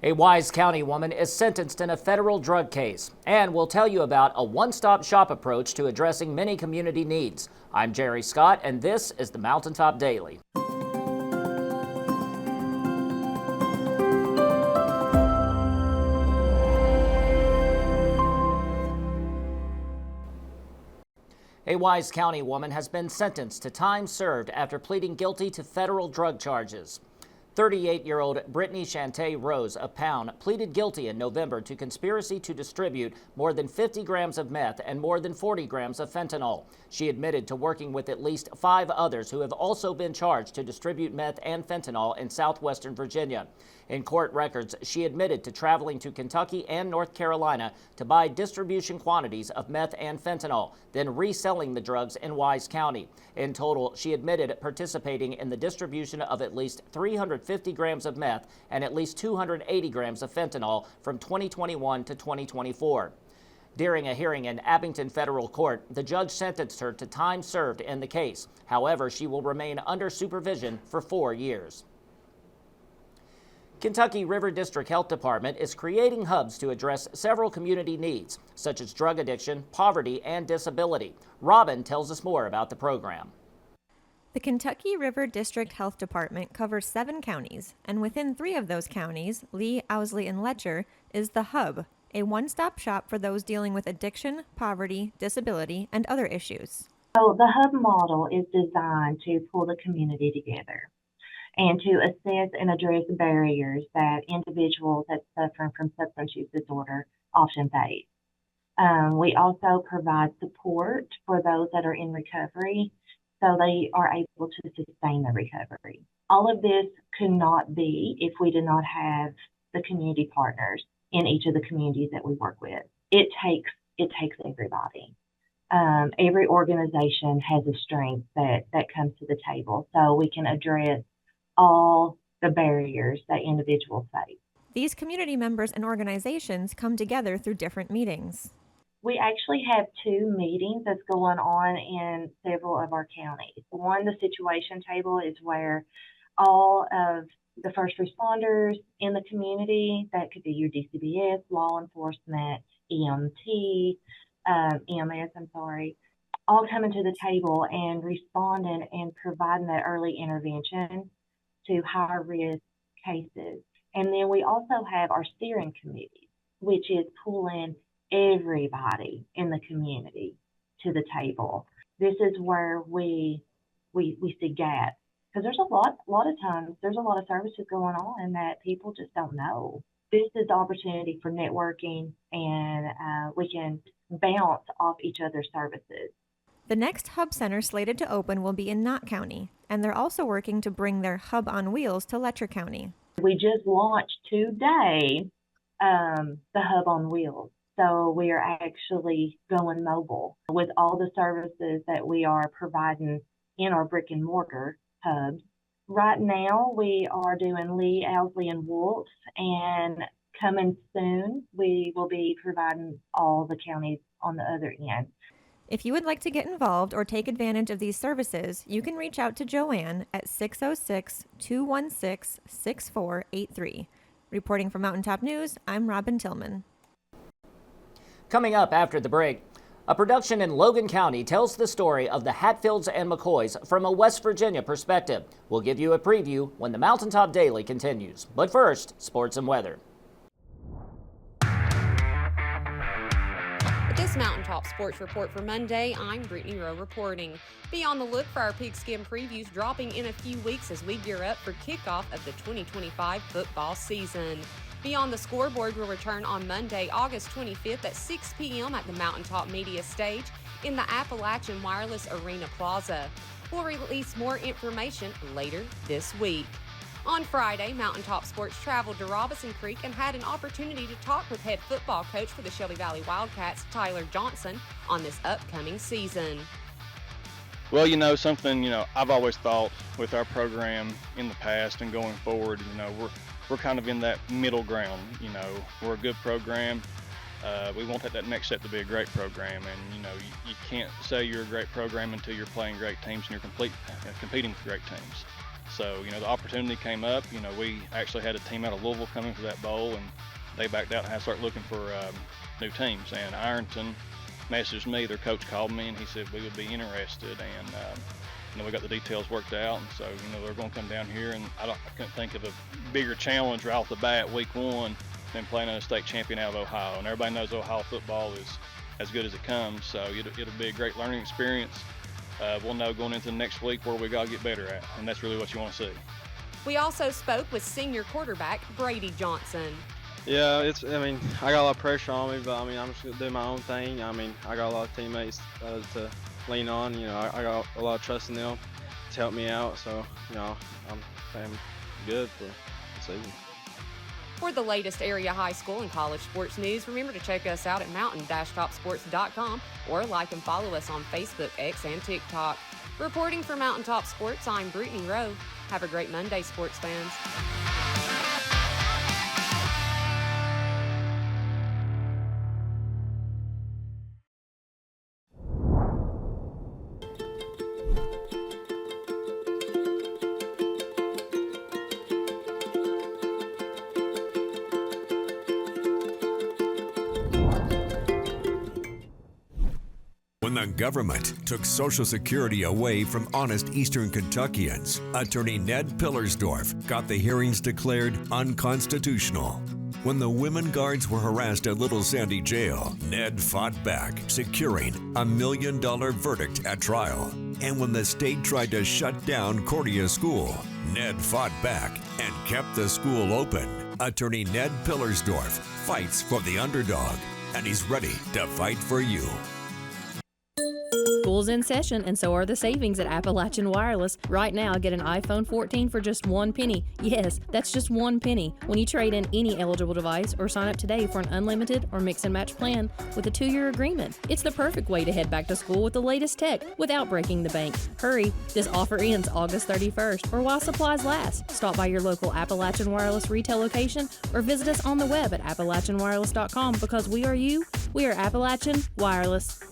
A Wise County woman is sentenced in a federal drug case, and we'll tell you about a one-stop shop approach to addressing many community needs. I'm Jerry Scott, and this is the Mountaintop Daily. A Wise County woman has been sentenced to time served after pleading guilty to federal drug charges. 38-year-old Brittany Shante Rose of Pound pleaded guilty in November to conspiracy to distribute more than 50 grams of meth and more than 40 grams of fentanyl. She admitted to working with at least 5 others who have also been charged to distribute meth and fentanyl in southwestern Virginia. In court records, she admitted to traveling to Kentucky and North Carolina to buy distribution quantities of meth and fentanyl, then reselling the drugs in Wise County. In total, she admitted participating in the distribution of at least 350 grams of meth and at least 280 grams of fentanyl from 2021 to 2024. During a hearing in Abington Federal Court, the judge sentenced her to time served in the case. However, she will remain under supervision for 4 years. Kentucky River District Health Department is creating hubs to address several community needs, such as drug addiction, poverty, and disability. Robin tells us more about the program. The Kentucky River District Health Department covers 7 counties, and within 3 of those counties, Lee, Owsley, and Letcher, is the Hub, a one-stop shop for those dealing with addiction, poverty, disability, and other issues. So the Hub model is designed to pull the community together and to assess and address barriers that individuals that suffer from substance use disorder often face. We also provide support for those that are in recovery so they are able to sustain the recovery. All of this could not be if we did not have the community partners in each of the communities that we work with. It takes everybody. Every organization has a strength that comes to the table, so we can address all the barriers that individuals face. These community members and organizations come together through different meetings. We actually have 2 meetings that's going on in several of our counties. One, the situation table, is where all of the first responders in the community, that could be your DCBS, law enforcement, EMT, EMS, all coming to the table and responding and providing that early intervention to high-risk cases. And then we also have our steering committee, which is pulling everybody in the community to the table. This is where we see gaps, because there's a lot of times there's a lot of services going on that people just don't know. This is the opportunity for networking, and we can bounce off each other's services. The next Hub Center slated to open will be in Knott County, and they're also working to bring their Hub on Wheels to Letcher County. We just launched today the Hub on Wheels. So we are actually going mobile with all the services that we are providing in our brick and mortar hubs. Right now we are doing Lee, Owsley, and Wolf, and coming soon we will be providing all the counties on the other end. If you would like to get involved or take advantage of these services, you can reach out to Joanne at 606-216-6483. Reporting for Mountaintop News, I'm Robin Tillman. Coming up after the break, a production in Logan County tells the story of the Hatfields and McCoys from a West Virginia perspective. We'll give you a preview when the Mountaintop Daily continues. But first, sports and weather. With this Mountaintop Sports Report for Monday, I'm Brittany Rowe reporting. Be on the look for our pigskin previews dropping in a few weeks as we gear up for kickoff of the 2025 football season. Beyond the Scoreboard will return on Monday, August 25th at 6 p.m. at the Mountaintop Media Stage in the Appalachian Wireless Arena Plaza. We'll release more information later this week. On Friday, Mountaintop Sports traveled to Robinson Creek and had an opportunity to talk with head football coach for the Shelby Valley Wildcats, Tyler Johnson, on this upcoming season. Well, something, I've always thought with our program in the past and going forward, we're kind of in that middle ground. We're a good program. We want that next step to be a great program, and you can't say you're a great program until you're playing great teams and you're competing with great teams. So, the opportunity came up. We actually had a team out of Louisville coming for that bowl, and they backed out and had to start looking for new teams. And Ironton messaged me, their coach called me, and he said we would be interested. And we got the details worked out, and so they're going to come down here. And I couldn't think of a bigger challenge right off the bat, week one, than playing a state champion out of Ohio. And everybody knows Ohio football is as good as it comes, so it'll be a great learning experience. We'll know going into the next week where we got to get better at, and that's really what you want to see. We also spoke with senior quarterback Brady Johnson. Yeah, I got a lot of pressure on me, but I'm just gonna do my own thing. I got a lot of teammates to lean on. I got a lot of trust in them to help me out. So, I'm good for the season. For the latest area high school and college sports news, remember to check us out at mountain-topsports.com or like and follow us on Facebook, X, and TikTok. Reporting for Mountain Top Sports, I'm Brittany Rowe. Have a great Monday, sports fans. When the government took Social Security away from honest Eastern Kentuckians, Attorney Ned Pillersdorf got the hearings declared unconstitutional. When the women guards were harassed at Little Sandy Jail, Ned fought back, securing a $1 million verdict at trial. And when the state tried to shut down Cordia School, Ned fought back and kept the school open. Attorney Ned Pillersdorf fights for the underdog, and he's ready to fight for you. School's in session, and so are the savings at Appalachian Wireless. Right now, get an iPhone 14 for just $1. Yes, that's just $1 when you trade in any eligible device or sign up today for an unlimited or mix and match plan with a 2-year agreement. It's the perfect way to head back to school with the latest tech without breaking the bank. Hurry, this offer ends August 31st or while supplies last. Stop by your local Appalachian Wireless retail location or visit us on the web at appalachianwireless.com, because we are you, we are Appalachian Wireless.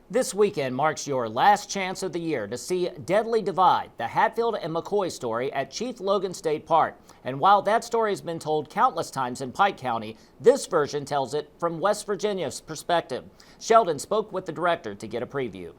This weekend marks your last chance of the year to see Deadly Divide, the Hatfield and McCoy story at Chief Logan State Park. And while that story has been told countless times in Pike County, this version tells it from West Virginia's perspective. Sheldon spoke with the director to get a preview.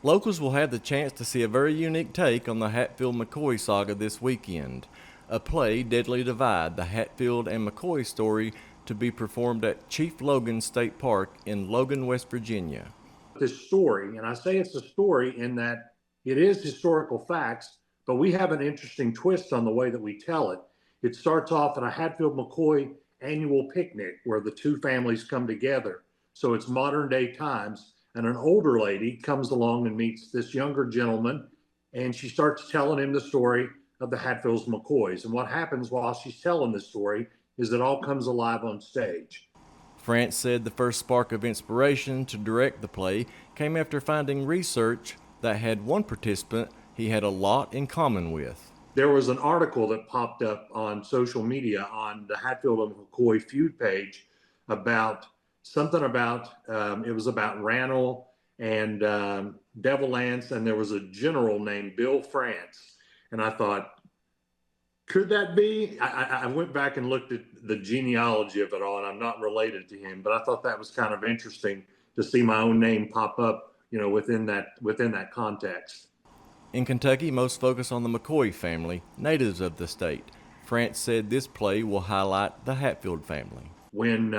Locals will have the chance to see a very unique take on the Hatfield-McCoy saga this weekend. A play, Deadly Divide, the Hatfield and McCoy story, to be performed at Chief Logan State Park in Logan, West Virginia. This story, and I say it's a story in that it is historical facts, but we have an interesting twist on the way that we tell it. It starts off at a Hatfield-McCoy annual picnic where the two families come together. So it's modern day times, and an older lady comes along and meets this younger gentleman, and she starts telling him the story of the Hatfields-McCoys. And what happens while she's telling the story is it all comes alive on stage. France said the first spark of inspiration to direct the play came after finding research that had one participant he had a lot in common with. There was an article that popped up on social media on the Hatfield and McCoy feud page about something about, it was about Rannell and Devil Lance, and there was a general named Bill France. And I thought, could that be? I went back and looked at the genealogy of it all, and I'm not related to him, but I thought that was kind of interesting to see my own name pop up, within that context. In Kentucky, most focus on the McCoy family, natives of the state. France said this play will highlight the Hatfield family. When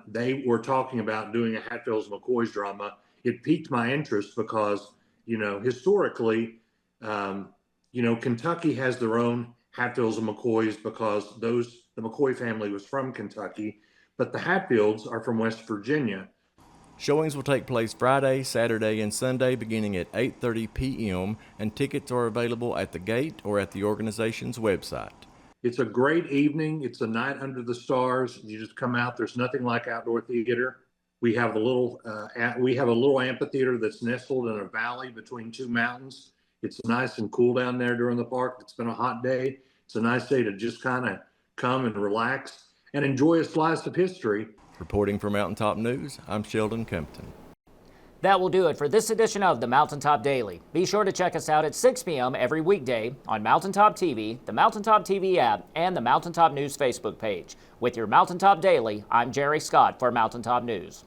they were talking about doing a Hatfields-McCoys drama, it piqued my interest because, historically, Kentucky has their own Hatfields and McCoys because the McCoy family was from Kentucky, but the Hatfields are from West Virginia. Showings will take place Friday, Saturday, and Sunday beginning at 8:30 p.m., and tickets are available at the gate or at the organization's website. It's a great evening. It's a night under the stars. You just come out. There's nothing like outdoor theater. We have a little amphitheater that's nestled in a valley between two mountains. It's nice and cool down there during the park. It's been a hot day. It's a nice day to just kind of come and relax and enjoy a slice of history. Reporting for Mountaintop News, I'm Sheldon Compton. That will do it for this edition of the Mountaintop Daily. Be sure to check us out at 6 p.m. every weekday on Mountaintop TV, the Mountaintop TV app, and the Mountaintop News Facebook page. With your Mountaintop Daily, I'm Jerry Scott for Mountaintop News.